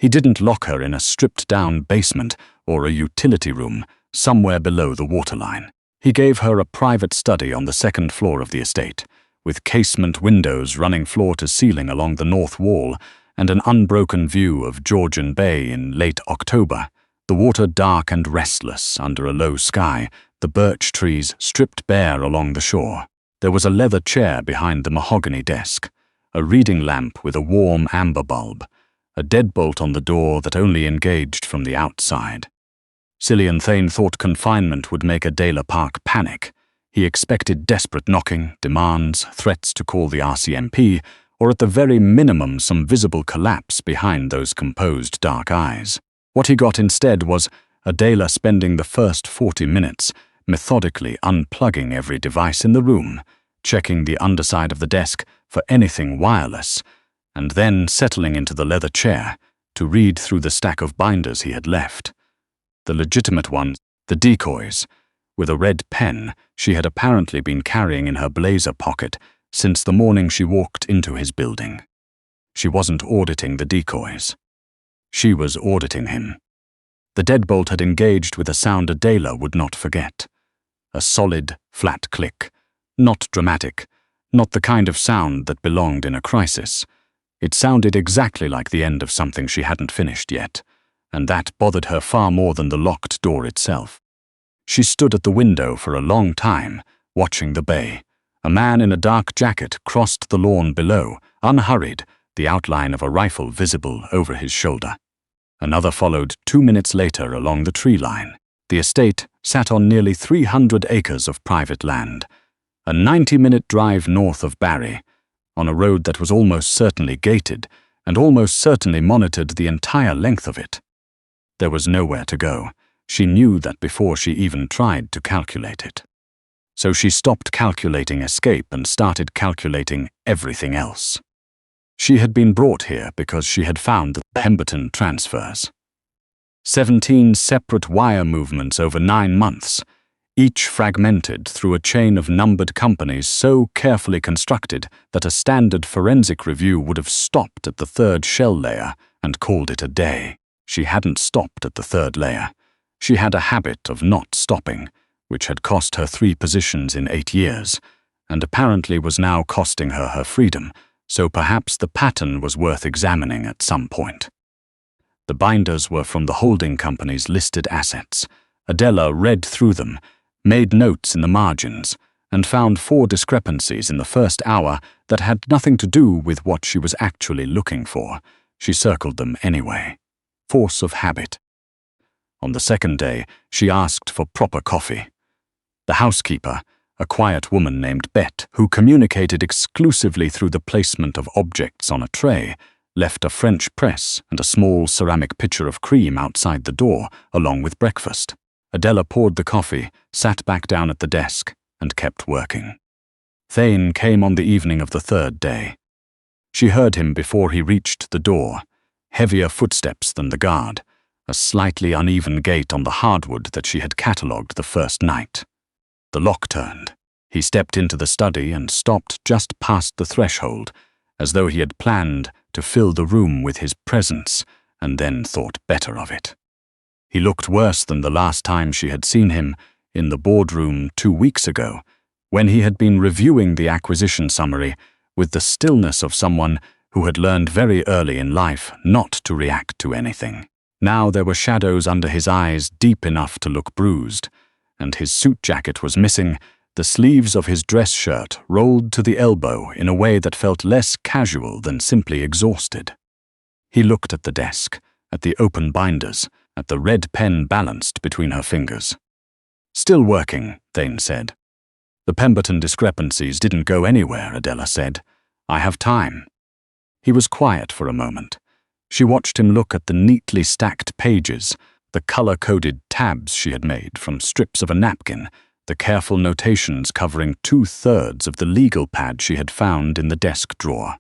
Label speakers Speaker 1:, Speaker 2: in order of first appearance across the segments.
Speaker 1: He didn't lock her in a stripped-down basement or a utility room somewhere below the waterline. He gave her a private study on the second floor of the estate, with casement windows running floor to ceiling along the north wall and an unbroken view of Georgian Bay in late October, the water dark and restless under a low sky, the birch trees stripped bare along the shore. There was a leather chair behind the mahogany desk, a reading lamp with a warm amber bulb, a deadbolt on the door that only engaged from the outside. Cillian Thane thought confinement would make Adela Park panic. He expected desperate knocking, demands, threats to call the RCMP, or at the very minimum some visible collapse behind those composed dark eyes. What he got instead was Adela spending the first 40 minutes methodically unplugging every device in the room, checking the underside of the desk for anything wireless, and then settling into the leather chair to read through the stack of binders he had left. The legitimate ones, the decoys, with a red pen she had apparently been carrying in her blazer pocket since the morning she walked into his building. She wasn't auditing the decoys. She was auditing him. The deadbolt had engaged with a sound Adela would not forget. A solid, flat click. Not dramatic, not the kind of sound that belonged in a crisis. It sounded exactly like the end of something she hadn't finished yet, and that bothered her far more than the locked door itself. She stood at the window for a long time, watching the bay. A man in a dark jacket crossed the lawn below, unhurried, the outline of a rifle visible over his shoulder. Another followed 2 minutes later along the tree line. The estate sat on nearly 300 acres of private land, a 90-minute drive north of Barry, on a road that was almost certainly gated and almost certainly monitored the entire length of it. There was nowhere to go. She knew that before she even tried to calculate it. So she stopped calculating escape and started calculating everything else. She had been brought here because she had found the Pemberton transfers. 17 separate wire movements over 9 months, each fragmented through a chain of numbered companies so carefully constructed that a standard forensic review would have stopped at the third shell layer and called it a day. She hadn't stopped at the third layer. She had a habit of not stopping, which had cost her 3 positions in 8 years, and apparently was now costing her her freedom, so perhaps the pattern was worth examining at some point. The binders were from the holding company's listed assets. Adela read through them, made notes in the margins, and found 4 discrepancies in the first hour that had nothing to do with what she was actually looking for. She circled them anyway. Force of habit. On the second day, she asked for proper coffee. The housekeeper, a quiet woman named Bet, who communicated exclusively through the placement of objects on a tray, left a French press and a small ceramic pitcher of cream outside the door, along with breakfast. Adela poured the coffee, sat back down at the desk, and kept working. Thane came on the evening of the third day. She heard him before he reached the door, heavier footsteps than the guard, a slightly uneven gait on the hardwood that she had catalogued the first night. The lock turned. He stepped into the study and stopped just past the threshold, as though he had planned to fill the room with his presence and then thought better of it. He looked worse than the last time she had seen him, in the boardroom 2 weeks ago, when he had been reviewing the acquisition summary with the stillness of someone who had learned very early in life not to react to anything. Now there were shadows under his eyes deep enough to look bruised, and his suit jacket was missing, the sleeves of his dress shirt rolled to the elbow in a way that felt less casual than simply exhausted. He looked at the desk, at the open binders, at the red pen balanced between her fingers. "Still working," Thane said. "The Pemberton discrepancies didn't go anywhere," Adela said. "I have time." He was quiet for a moment. She watched him look at the neatly stacked pages, the color-coded tabs she had made from strips of a napkin, the careful notations covering 2/3 of the legal pad she had found in the desk drawer.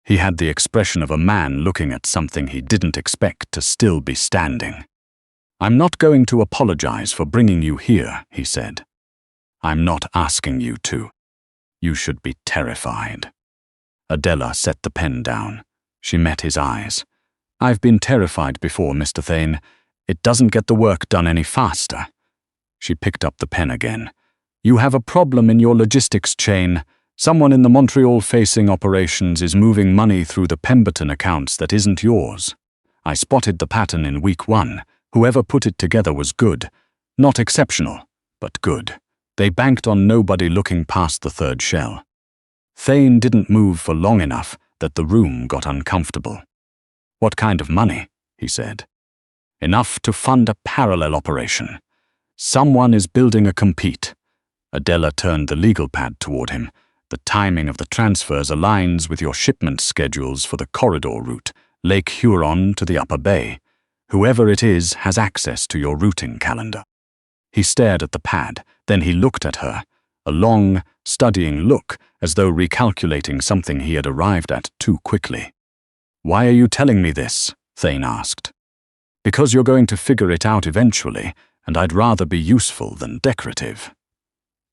Speaker 1: He had the expression of a man looking at something he didn't expect to still be standing. "I'm not going to apologize for bringing you here," he said. "I'm not asking you to. You should be terrified." Adela set the pen down. She met his eyes. I've been terrified before, Mr. Thane. It doesn't get the work done any faster. She picked up the pen again. You have a problem in your logistics chain. Someone in the Montreal-facing operations is moving money through the Pemberton accounts that isn't yours. I spotted the pattern in week 1. Whoever put it together was good. Not exceptional, but good. They banked on nobody looking past the third shell. Thane didn't move for long enough that the room got uncomfortable. What kind of money? He said. Enough to fund a parallel operation. Someone is building a compete. Adela turned the legal pad toward him. The timing of the transfers aligns with your shipment schedules for the corridor route, Lake Huron to the Upper Bay. Whoever it is has access to your routing calendar. He stared at the pad, then he looked at her, a long, studying look as though recalculating something he had arrived at too quickly. Why are you telling me this? Thane asked. Because you're going to figure it out eventually, and I'd rather be useful than decorative.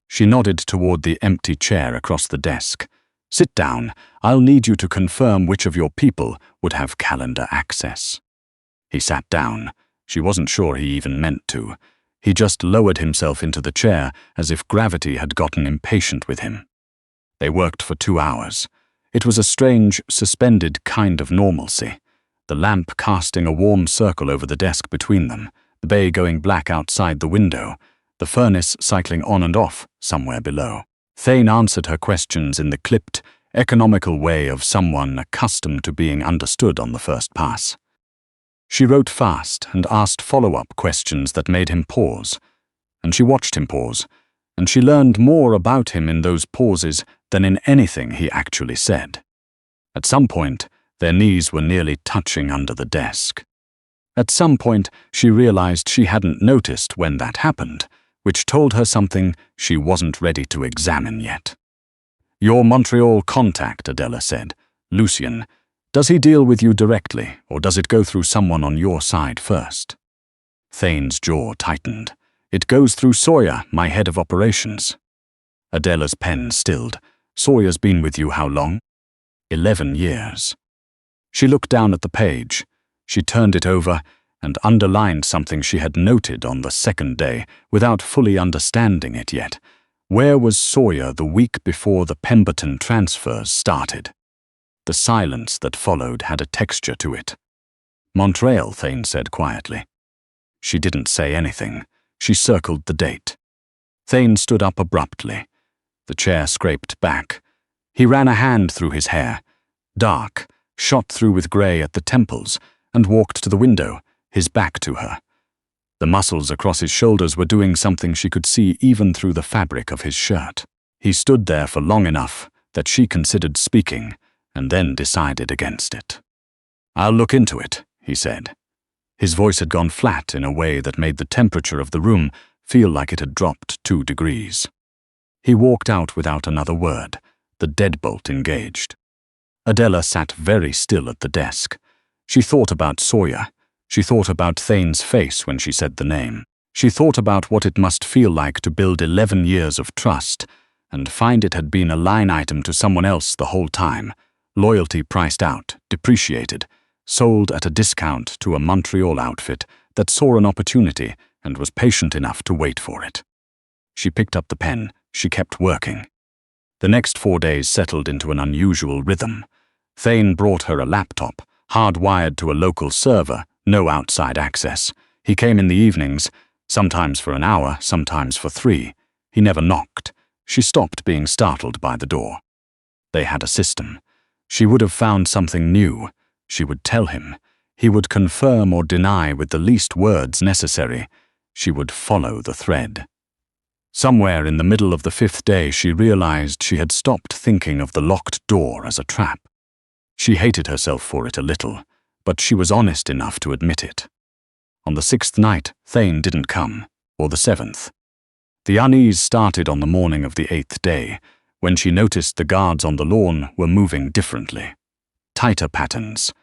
Speaker 1: She nodded toward the empty chair across the desk. Sit down. I'll need you to confirm which of your people would have calendar access. He sat down. She wasn't sure he even meant to. He just lowered himself into the chair as if gravity had gotten impatient with him. They worked for 2 hours. It was a strange, suspended kind of normalcy. The lamp casting a warm circle over the desk between them, the bay going black outside the window, the furnace cycling on and off somewhere below. Thane answered her questions in the clipped, economical way of someone accustomed to being understood on the first pass. She wrote fast and asked follow-up questions that made him pause, and she watched him pause, and she learned more about him in those pauses than in anything he actually said. At some point, their knees were nearly touching under the desk. At some point, she realized she hadn't noticed when that happened, which told her something she wasn't ready to examine yet. Your Montreal contact, Adela said, Lucien, does he deal with you directly, or does it go through someone on your side first? Thane's jaw tightened. It goes through Sawyer, my head of operations. Adela's pen stilled. Sawyer's been with you how long? 11 years. She looked down at the page. She turned it over and underlined something she had noted on the second day without fully understanding it yet. Where was Sawyer the week before the Pemberton transfers started? The silence that followed had a texture to it. Montreal, Thane said quietly. She didn't say anything. She circled the date. Thane stood up abruptly. The chair scraped back. He ran a hand through his hair, dark, shot through with grey at the temples, and walked to the window, his back to her. The muscles across his shoulders were doing something she could see even through the fabric of his shirt. He stood there for long enough that she considered speaking, and then decided against it. I'll look into it, he said. His voice had gone flat in a way that made the temperature of the room feel like it had dropped 2 degrees. He walked out without another word, the deadbolt engaged. Adela sat very still at the desk. She thought about Sawyer. She thought about Thane's face when she said the name. She thought about what it must feel like to build 11 years of trust and find it had been a line item to someone else the whole time. Loyalty priced out, depreciated, sold at a discount to a Montreal outfit that saw an opportunity and was patient enough to wait for it. She picked up the pen. She kept working. The next 4 days settled into an unusual rhythm. Thane brought her a laptop, hardwired to a local server, no outside access. He came in the evenings, sometimes for an hour, sometimes for 3. He never knocked. She stopped being startled by the door. They had a system. She would have found something new. She would tell him. He would confirm or deny with the least words necessary. She would follow the thread. Somewhere in the middle of the 5th day, she realized she had stopped thinking of the locked door as a trap. She hated herself for it a little, but she was honest enough to admit it. On the 6th night, Thane didn't come, or the 7th. The unease started on the morning of the 8th day, when she noticed the guards on the lawn were moving differently. Tighter patterns.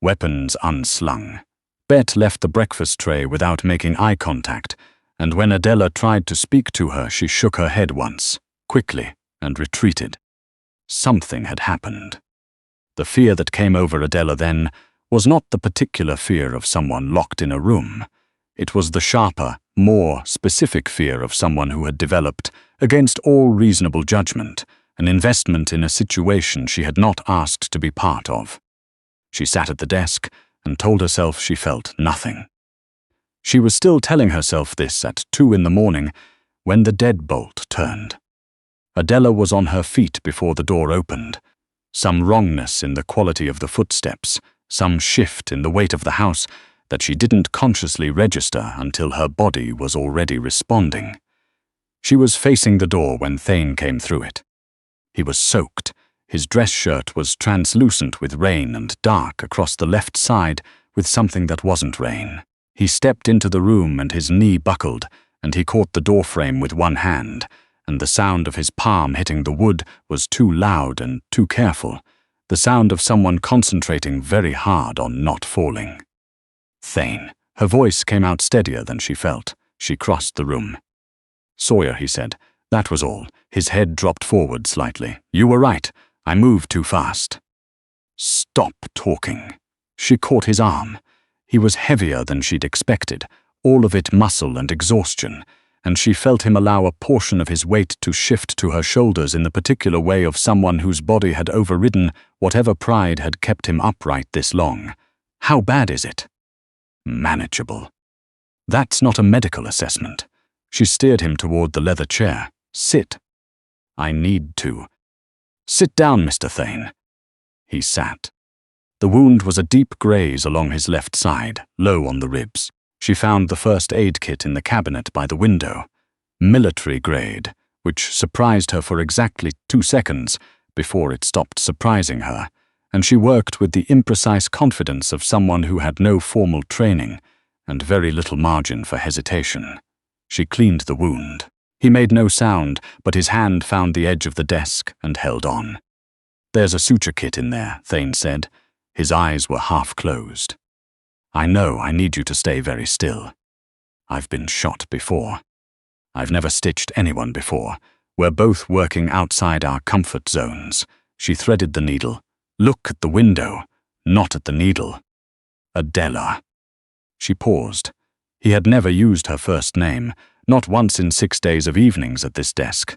Speaker 1: Weapons unslung. Bet left the breakfast tray without making eye contact, and when Adela tried to speak to her, she shook her head once, quickly, and retreated. Something had happened. The fear that came over Adela then was not the particular fear of someone locked in a room. It was the sharper, more specific fear of someone who had developed, against all reasonable judgment, an investment in a situation she had not asked to be part of. She sat at the desk and told herself she felt nothing. She was still telling herself this at 2 a.m. when the deadbolt turned. Adela was on her feet before the door opened. Some wrongness in the quality of the footsteps, some shift in the weight of the house that she didn't consciously register until her body was already responding. She was facing the door when Thane came through it. He was soaked. His dress shirt was translucent with rain and dark across the left side with something that wasn't rain. He stepped into the room and his knee buckled, and he caught the doorframe with one hand, and the sound of his palm hitting the wood was too loud and too careful, the sound of someone concentrating very hard on not falling. Thane. Her voice came out steadier than she felt. She crossed the room. "Sawyer," he said. That was all. His head dropped forward slightly. "You were right. I moved too fast." "Stop talking." She caught his arm. He was heavier than she'd expected, all of it muscle and exhaustion, and she felt him allow a portion of his weight to shift to her shoulders in the particular way of someone whose body had overridden whatever pride had kept him upright this long. "How bad is it?" "Manageable." "That's not a medical assessment." She steered him toward the leather chair. "Sit." "I need to." "Sit down, Mr. Thane." He sat. The wound was a deep graze along his left side, low on the ribs. She found the first aid kit in the cabinet by the window. Military grade, which surprised her for exactly 2 seconds before it stopped surprising her, and she worked with the imprecise confidence of someone who had no formal training and very little margin for hesitation. She cleaned the wound. He made no sound, but his hand found the edge of the desk and held on. "There's a suture kit in there," Thane said. His eyes were half closed. "I know I need you to stay very still. I've been shot before. I've never stitched anyone before. We're both working outside our comfort zones." She threaded the needle. "Look at the window, not at the needle." "Adela." She paused. He had never used her first name, not once in 6 days of evenings at this desk.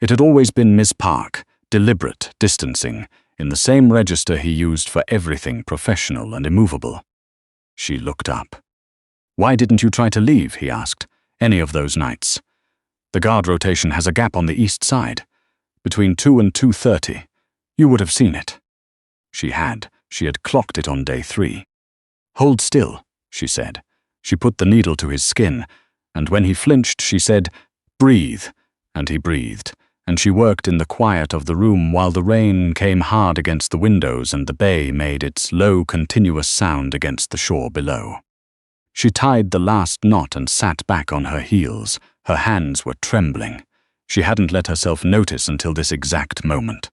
Speaker 1: It had always been Miss Park, deliberate, distancing, in the same register he used for everything professional and immovable. She looked up. "Why didn't you try to leave?" he asked. "Any of those nights? The guard rotation has a gap on the east side, between 2 and 2:30. You would have seen it." She had. She had clocked it on day 3. "Hold still," she said. She put the needle to his skin, and when he flinched, she said, "Breathe," and he breathed, and she worked in the quiet of the room while the rain came hard against the windows and the bay made its low, continuous sound against the shore below. She tied the last knot and sat back on her heels. Her hands were trembling. She hadn't let herself notice until this exact moment.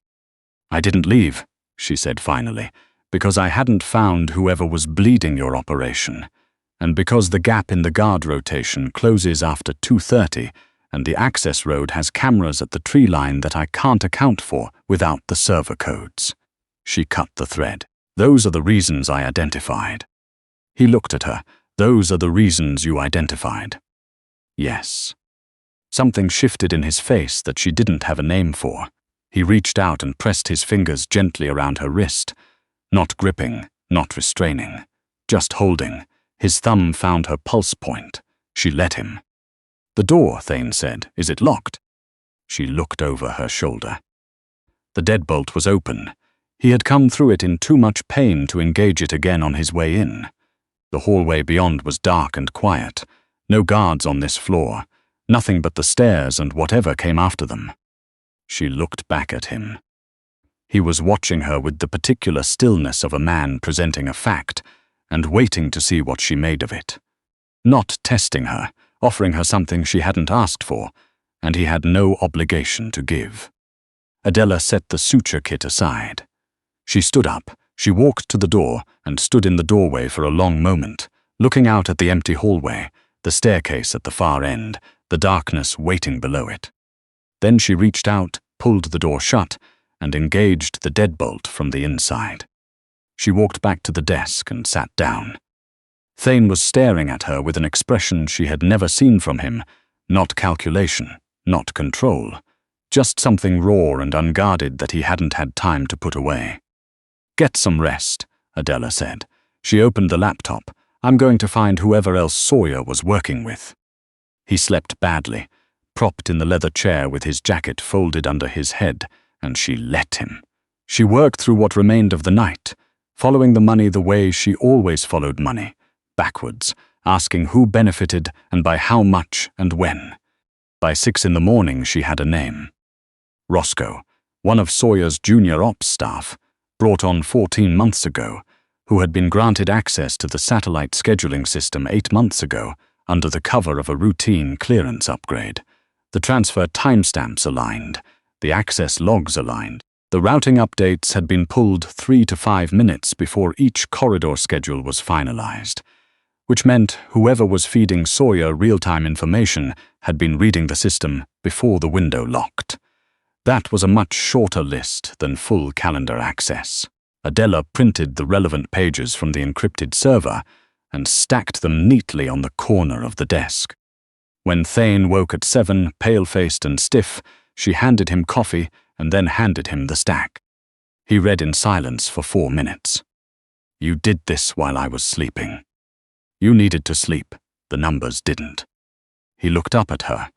Speaker 1: "I didn't leave," she said finally, "because I hadn't found whoever was bleeding your operation, and because the gap in the guard rotation closes after 2:30, and the access road has cameras at the tree line that I can't account for without the server codes." She cut the thread. "Those are the reasons I identified." He looked at her. "Those are the reasons you identified." "Yes." Something shifted in his face that she didn't have a name for. He reached out and pressed his fingers gently around her wrist. Not gripping, not restraining, just holding. His thumb found her pulse point. She let him. "The door," Thane said. "Is it locked?" She looked over her shoulder. The deadbolt was open. He had come through it in too much pain to engage it again on his way in. The hallway beyond was dark and quiet. No guards on this floor. Nothing but the stairs and whatever came after them. She looked back at him. He was watching her with the particular stillness of a man presenting a fact and waiting to see what she made of it. Not testing her, offering her something she hadn't asked for, and he had no obligation to give. Adela set the suture kit aside. She stood up. She walked to the door and stood in the doorway for a long moment, looking out at the empty hallway, the staircase at the far end, the darkness waiting below it. Then she reached out, pulled the door shut, and engaged the deadbolt from the inside. She walked back to the desk and sat down. Thane was staring at her with an expression she had never seen from him, not calculation, not control, just something raw and unguarded that he hadn't had time to put away. "Get some rest," Adela said. She opened the laptop. "I'm going to find whoever else Sawyer was working with." He slept badly, propped in the leather chair with his jacket folded under his head, and she let him. She worked through what remained of the night, following the money the way she always followed money, backwards, asking who benefited and by how much and when. By 6 in the morning she had a name. Roscoe, one of Sawyer's junior ops staff, brought on 14 months ago, who had been granted access to the satellite scheduling system 8 months ago under the cover of a routine clearance upgrade. The transfer timestamps aligned, the access logs aligned. The routing updates had been pulled 3 to 5 minutes before each corridor schedule was finalized, which meant whoever was feeding Sawyer real-time information had been reading the system before the window locked. That was a much shorter list than full calendar access. Adela printed the relevant pages from the encrypted server and stacked them neatly on the corner of the desk. When Thane woke at 7, pale-faced and stiff, she handed him coffee and then handed him the stack. He read in silence for 4 minutes. "You did this while I was sleeping. You needed to sleep, the numbers didn't." He looked up at her.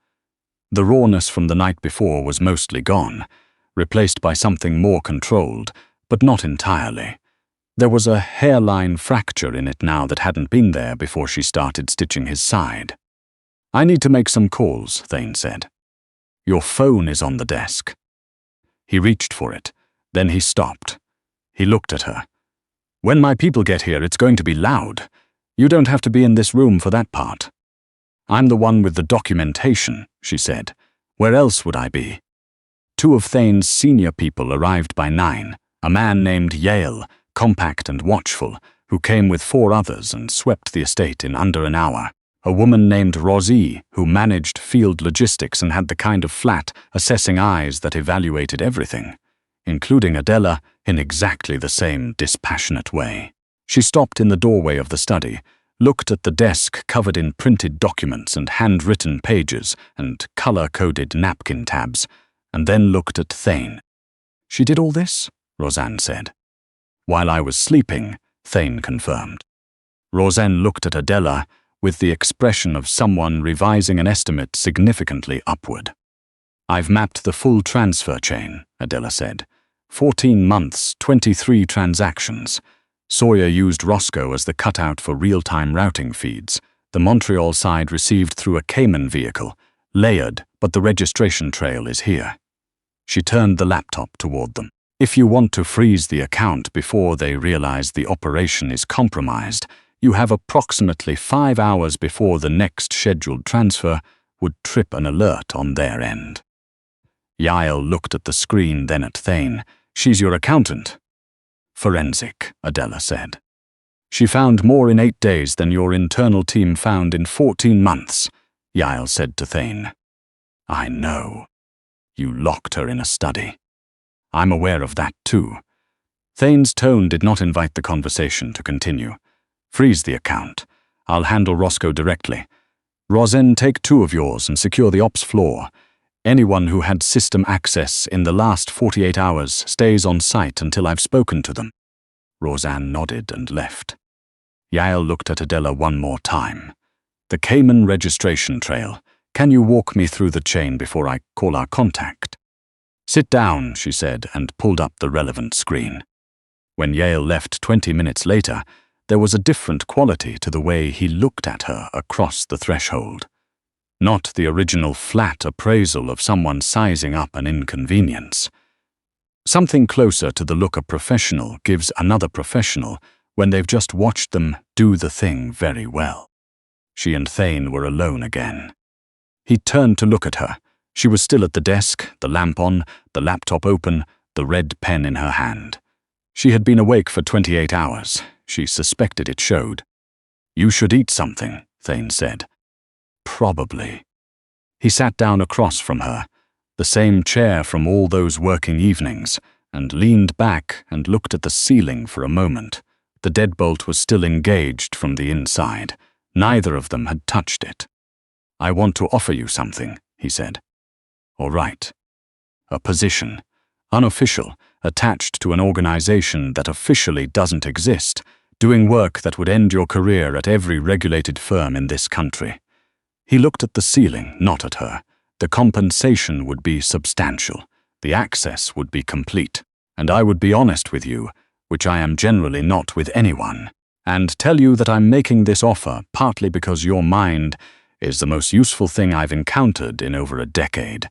Speaker 1: The rawness from the night before was mostly gone, replaced by something more controlled, but not entirely. There was a hairline fracture in it now that hadn't been there before she started stitching his side. "I need to make some calls," Thane said. "Your phone is on the desk." He reached for it, then he stopped. He looked at her. "When my people get here, it's going to be loud. You don't have to be in this room for that part." "I'm the one with the documentation," she said. "Where else would I be?" 2 of Thane's senior people arrived by 9, a man named Yale, compact and watchful, who came with 4 others and swept the estate in under an hour. A woman named Rosie, who managed field logistics and had the kind of flat, assessing eyes that evaluated everything, including Adela, in exactly the same dispassionate way. She stopped in the doorway of the study, looked at the desk covered in printed documents and handwritten pages and color-coded napkin tabs, and then looked at Thane. "She did all this?" Roseanne said. "While I was sleeping," Thane confirmed. Roseanne looked at Adela with the expression of someone revising an estimate significantly upward. "I've mapped the full transfer chain," Adela said. 14 months, 23 transactions. Sawyer used Roscoe as the cutout for real-time routing feeds. The Montreal side received through a Cayman vehicle, layered, but the registration trail is here. She turned the laptop toward them. "If you want to freeze the account before they realize the operation is compromised, you have approximately 5 hours before the next scheduled transfer would trip an alert on their end." Yael looked at the screen, then at Thane. "She's your accountant." "Forensic," Adela said. "She found more in 8 days than your internal team found in 14 months, Yael said to Thane. "I know. You locked her in a study. I'm aware of that too." Thane's tone did not invite the conversation to continue. "Freeze the account. I'll handle Roscoe directly. Rosen, take 2 of yours and secure the ops floor. Anyone who had system access in the last 48 hours stays on site until I've spoken to them." Roseanne nodded and left. Yael looked at Adela one more time. "The Cayman registration trail. Can you walk me through the chain before I call our contact?" "Sit down," she said, and pulled up the relevant screen. When Yael left 20 minutes later, there was a different quality to the way he looked at her across the threshold. Not the original flat appraisal of someone sizing up an inconvenience. Something closer to the look a professional gives another professional when they've just watched them do the thing very well. She and Thane were alone again. He turned to look at her. She was still at the desk, the lamp on, the laptop open, the red pen in her hand. She had been awake for 28 hours. She suspected it showed. "You should eat something," Thane said. "Probably." He sat down across from her, the same chair from all those working evenings, and leaned back and looked at the ceiling for a moment. The deadbolt was still engaged from the inside. Neither of them had touched it. "I want to offer you something," he said. "All right. A position, unofficial, attached to an organization that officially doesn't exist, doing work that would end your career at every regulated firm in this country." He looked at the ceiling, not at her. The compensation would be substantial. The access would be complete. And I would be honest with you, which I am generally not with anyone, and tell you that I'm making this offer partly because your mind is the most useful thing I've encountered in over a decade,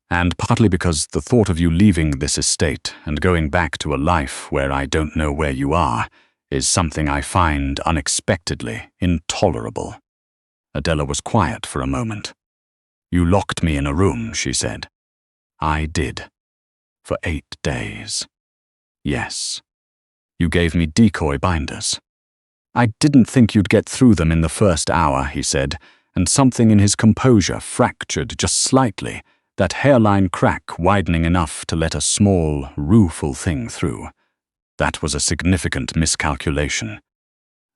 Speaker 1: and partly because the thought of you leaving this estate and going back to a life where I don't know where you are is something I find unexpectedly intolerable. Adela was quiet for a moment. "You locked me in a room," she said. "I did. For 8 days. Yes. You gave me decoy binders." "I didn't think you'd get through them in the first hour," he said, and something in his composure fractured just slightly, that hairline crack widening enough to let a small, rueful thing through. That was a significant miscalculation.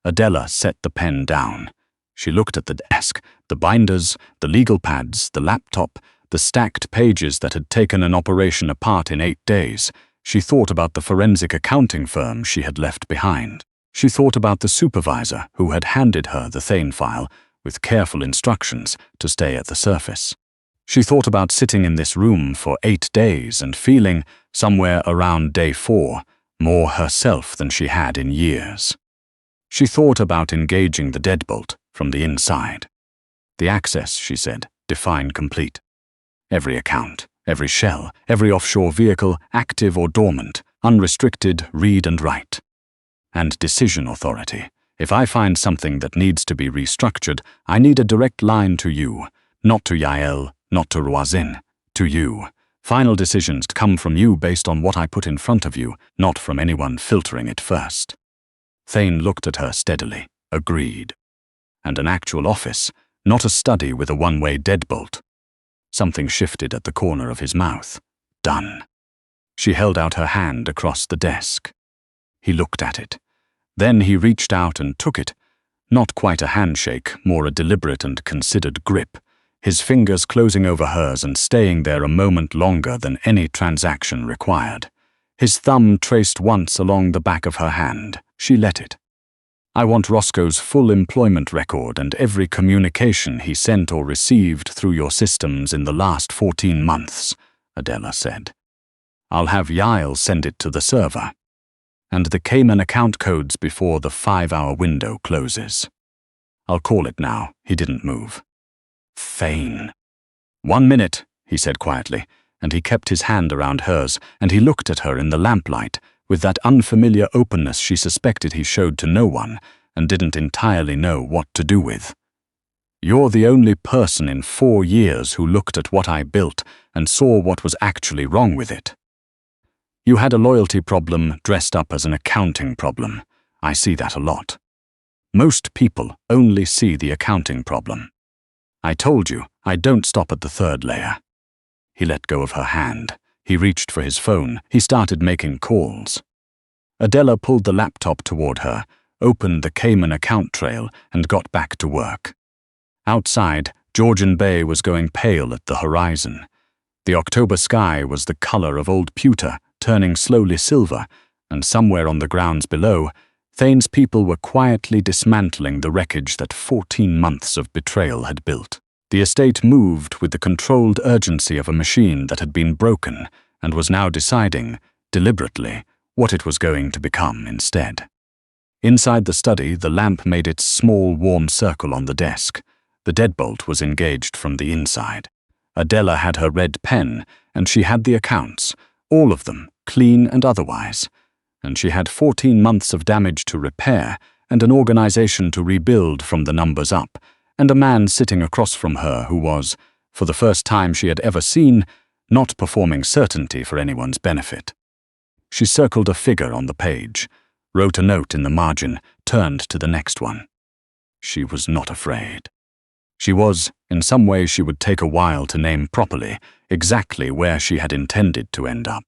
Speaker 1: Adela set the pen down. She looked at the desk, the binders, the legal pads, the laptop, the stacked pages that had taken an operation apart in 8 days. She thought about the forensic accounting firm she had left behind. She thought about the supervisor who had handed her the Thane file with careful instructions to stay at the surface. She thought about sitting in this room for 8 days and feeling, somewhere around day 4, more herself than she had in years. She thought about engaging the deadbolt from the inside. The access, she said, defined complete. Every account, every shell, every offshore vehicle, active or dormant, unrestricted, read and write. And decision authority. If I find something that needs to be restructured, I need a direct line to you, not to Yael, not to Roisin, to you. Final decisions come from you based on what I put in front of you, not from anyone filtering it first. Thane looked at her steadily, agreed. And an actual office, not a study with a one-way deadbolt. Something shifted at the corner of his mouth. Done. She held out her hand across the desk. He looked at it. Then he reached out and took it. Not quite a handshake, more a deliberate and considered grip, his fingers closing over hers and staying there a moment longer than any transaction required. His thumb traced once along the back of her hand. She let it. "I want Roscoe's full employment record and every communication he sent or received through your systems in the last 14 months, Adela said. "I'll have Yael send it to the server. And the Cayman account codes before the 5-hour window closes." "I'll call it now." He didn't move. Thane. "1 minute," he said quietly, and he kept his hand around hers, and he looked at her in the lamplight, with that unfamiliar openness she suspected he showed to no one and didn't entirely know what to do with. "You're the only person in 4 years who looked at what I built and saw what was actually wrong with it. You had a loyalty problem dressed up as an accounting problem. I see that a lot. Most people only see the accounting problem. I told you, I don't stop at the 3rd layer." He let go of her hand. He reached for his phone. He started making calls. Adela pulled the laptop toward her, opened the Cayman account trail, and got back to work. Outside, Georgian Bay was going pale at the horizon. The October sky was the color of old pewter, turning slowly silver, and somewhere on the grounds below, Thane's people were quietly dismantling the wreckage that 14 months of betrayal had built. The estate moved with the controlled urgency of a machine that had been broken and was now deciding, deliberately, what it was going to become instead. Inside the study, the lamp made its small, warm circle on the desk. The deadbolt was engaged from the inside. Adela had her red pen, and she had the accounts, all of them, clean and otherwise. And she had 14 months of damage to repair and an organization to rebuild from the numbers up, and a man sitting across from her who was, for the first time she had ever seen, not performing certainty for anyone's benefit. She circled a figure on the page, wrote a note in the margin, turned to the next one. She was not afraid. She was, in some way she would take a while to name properly, exactly where she had intended to end up.